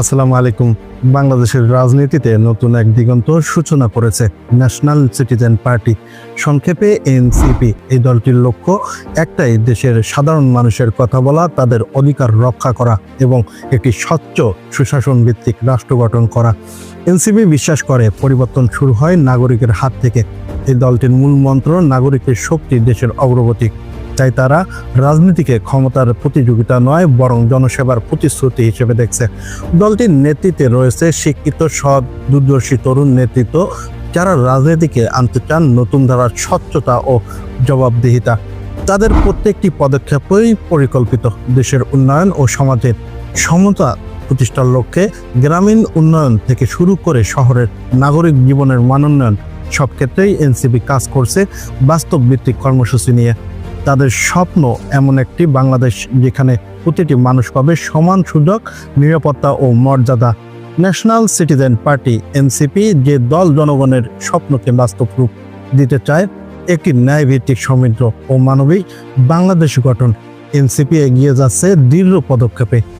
আসসালামু আলাইকুম। বাংলাদেশের রাজনীতিতে নতুন এক দিগন্ত সূচনা করেছে ন্যাশনাল সিটিজেন পার্টি, সংক্ষেপে এনসিপি। এই দলটির লক্ষ্য একটাই, দেশের সাধারণ মানুষের কথা বলা, তাদের অধিকার রক্ষা করা এবং একটি স্বচ্ছ সুশাসন ভিত্তিক রাষ্ট্র গঠন করা। এনসিপি বিশ্বাস করে পরিবর্তন শুরু হয় নাগরিকের হাত থেকে। এই দলটির মূল মন্ত্র নাগরিকের শক্তি, দেশের অগ্রগতি। তাই তারা রাজনীতিকে ক্ষমতার প্রতিযোগিতা নয়, বরং জনসেবার প্রতিশ্রুতি হিসেবে দেখছে। দলটির নেতৃত্বে রয়েছে শিক্ষিত, সৎ, দূরদর্শী তরুণ নেতৃত্ব, যারা রাজনীতিকে আনতে চান নতুন ধারার স্বচ্ছতা ও জবাবদিহিতা। তাদের প্রত্যেকটি পদক্ষেপই পরিকল্পিত, দেশের উন্নয়ন ও সমাজের সমতা প্রতিষ্ঠার লক্ষ্যে। গ্রামীণ উন্নয়ন থেকে শুরু করে শহরের নাগরিক জীবনের মানোন্নয়ন, সব ক্ষেত্রেই এনসিপি কাজ করছে বাস্তব ভিত্তিক কর্মসূচি নিয়ে। তাদের স্বপ্ন এমন একটি বাংলাদেশ যেখানে প্রতিটি মানুষ পাবে সমান সুযোগ, নিরাপত্তা ও মর্যাদা। ন্যাশনাল সিটিজেন পার্টি এনসিপি যে দল জনগণের স্বপ্নকে বাস্তব রূপ দিতে চায়, একটি ন্যায়ভিত্তিক, সমৃদ্ধ ও মানবিক বাংলাদেশ গঠন। এনসিপি এগিয়ে যাচ্ছে দৃঢ় পদক্ষেপে।